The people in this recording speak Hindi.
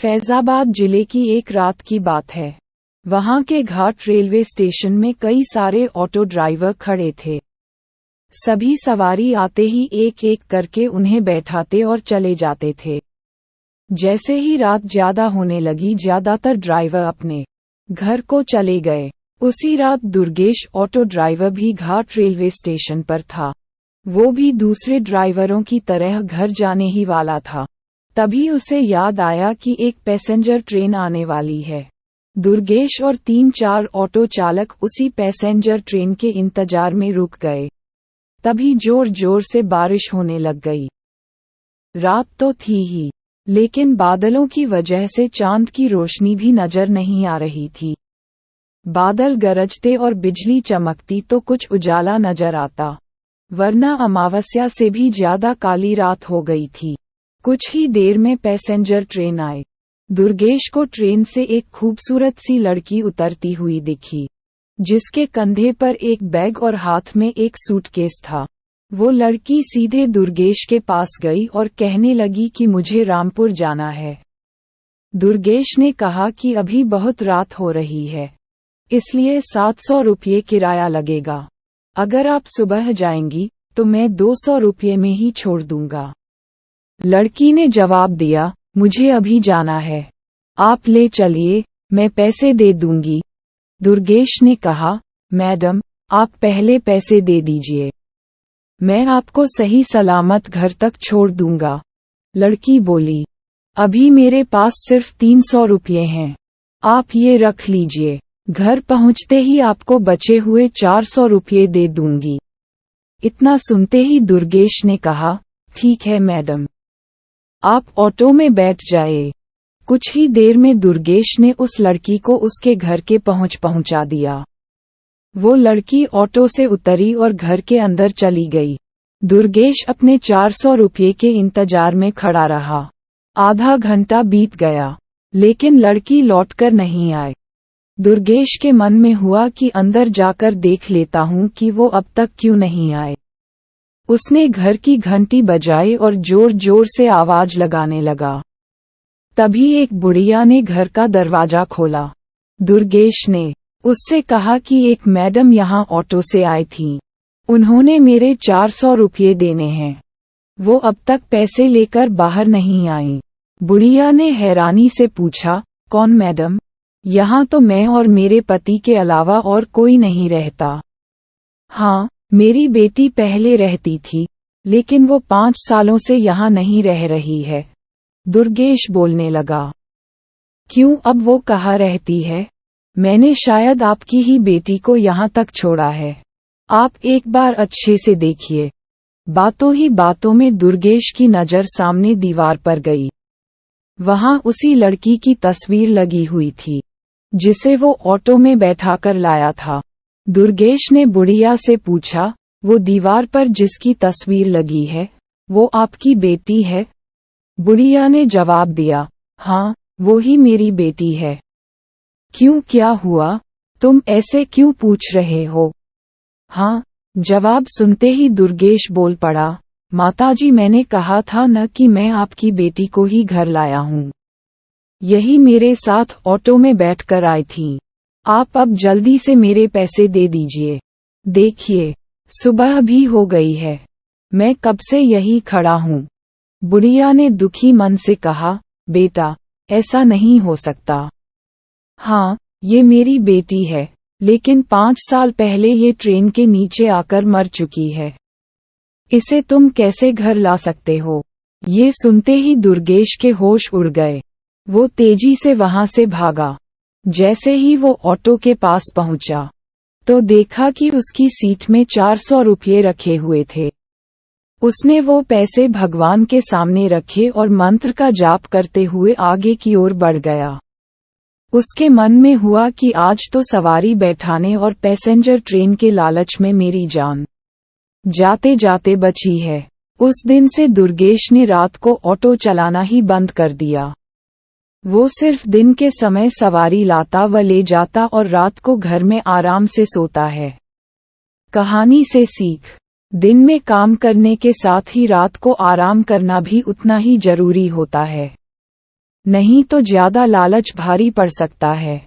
फैजाबाद जिले की एक रात की बात है। वहां के घाट रेलवे स्टेशन में कई सारे ऑटो ड्राइवर खड़े थे। सभी सवारी आते ही एक एक करके उन्हें बैठाते और चले जाते थे। जैसे ही रात ज्यादा होने लगी, ज्यादातर ड्राइवर अपने घर को चले गए। उसी रात दुर्गेश ऑटो ड्राइवर भी घाट रेलवे स्टेशन पर था। वो भी दूसरे ड्राइवरों की तरह घर जाने ही वाला था। तभी उसे याद आया कि एक पैसेंजर ट्रेन आने वाली है। दुर्गेश और 3-4 ऑटो चालक उसी पैसेंजर ट्रेन के इंतजार में रुक गए। तभी जोर जोर से बारिश होने लग गई। रात तो थी ही, लेकिन बादलों की वजह से चांद की रोशनी भी नजर नहीं आ रही थी। बादल गरजते और बिजली चमकती तो कुछ उजाला नजर आता, वरना अमावस्या से भी ज्यादा काली रात हो गई थी। कुछ ही देर में पैसेंजर ट्रेन आए। दुर्गेश को ट्रेन से एक खूबसूरत सी लड़की उतरती हुई दिखी, जिसके कंधे पर एक बैग और हाथ में एक सूटकेस था। वो लड़की सीधे दुर्गेश के पास गई और कहने लगी कि मुझे रामपुर जाना है। दुर्गेश ने कहा कि अभी बहुत रात हो रही है, इसलिए 700 रुपये किराया लगेगा। अगर आप सुबह जाएंगी तो मैं 200 रुपये में ही छोड़ दूंगा। लड़की ने जवाब दिया, मुझे अभी जाना है, आप ले चलिए, मैं पैसे दे दूंगी। दुर्गेश ने कहा, मैडम, आप पहले पैसे दे दीजिए, मैं आपको सही सलामत घर तक छोड़ दूंगा। लड़की बोली, अभी मेरे पास सिर्फ 300 रुपये हैं, आप ये रख लीजिए, घर पहुंचते ही आपको बचे हुए 400 रुपये दे दूंगी। इतना सुनते ही दुर्गेश ने कहा, ठीक है मैडम, आप ऑटो में बैठ जाए। कुछ ही देर में दुर्गेश ने उस लड़की को उसके घर के पहुंचा दिया। वो लड़की ऑटो से उतरी और घर के अंदर चली गई। दुर्गेश अपने 400 रुपये के इंतजार में खड़ा रहा। आधा घंटा बीत गया, लेकिन लड़की लौटकर नहीं आई। दुर्गेश के मन में हुआ कि अंदर जाकर देख लेता हूं कि वो अब तक क्यों नहीं आए। उसने घर की घंटी बजाई और जोर जोर से आवाज लगाने लगा। तभी एक बुढ़िया ने घर का दरवाजा खोला। दुर्गेश ने उससे कहा कि एक मैडम यहाँ ऑटो से आई थी, उन्होंने मेरे 400 रुपये देने हैं, वो अब तक पैसे लेकर बाहर नहीं आई। बुढ़िया ने हैरानी से पूछा, कौन मैडम? यहाँ तो मैं और मेरे पति के अलावा और कोई नहीं रहता। हाँ, मेरी बेटी पहले रहती थी, लेकिन वो 5 सालों से यहाँ नहीं रह रही है। दुर्गेश बोलने लगा। क्यों, अब वो कहाँ रहती है? मैंने शायद आपकी ही बेटी को यहाँ तक छोड़ा है, आप एक बार अच्छे से देखिए। बातों ही बातों में दुर्गेश की नजर सामने दीवार पर गई। वहाँ उसी लड़की की तस्वीर लगी हुई थी, जिसे वो ऑटो में बैठाकर लाया था। दुर्गेश ने बुढ़िया से पूछा, वो दीवार पर जिसकी तस्वीर लगी है, वो आपकी बेटी है? बुढ़िया ने जवाब दिया, हाँ, वो ही मेरी बेटी है। क्यों, क्या हुआ? तुम ऐसे क्यों पूछ रहे हो? हाँ, जवाब सुनते ही दुर्गेश बोल पड़ा, माताजी, मैंने कहा था न कि मैं आपकी बेटी को ही घर लाया हूँ। यही मेरे साथ ऑटो में बैठकर आई थी। आप अब जल्दी से मेरे पैसे दे दीजिए। देखिए, सुबह भी हो गई है, मैं कब से यही खड़ा हूँ। बुढ़िया ने दुखी मन से कहा, बेटा, ऐसा नहीं हो सकता। हाँ, ये मेरी बेटी है, लेकिन 5 साल पहले ये ट्रेन के नीचे आकर मर चुकी है। इसे तुम कैसे घर ला सकते हो? ये सुनते ही दुर्गेश के होश उड़ गए। वो तेजी से वहां से भागा। जैसे ही वो ऑटो के पास पहुंचा, तो देखा कि उसकी सीट में 400 रुपये रखे हुए थे। उसने वो पैसे भगवान के सामने रखे और मंत्र का जाप करते हुए आगे की ओर बढ़ गया। उसके मन में हुआ कि आज तो सवारी बैठाने और पैसेंजर ट्रेन के लालच में मेरी जान जाते जाते बची है। उस दिन से दुर्गेश ने रात को ऑटो चलाना ही बंद कर दिया। वो सिर्फ दिन के समय सवारी लाता व ले जाता और रात को घर में आराम से सोता है। कहानी से सीख, दिन में काम करने के साथ ही रात को आराम करना भी उतना ही जरूरी होता है। नहीं तो ज्यादा लालच भारी पड़ सकता है।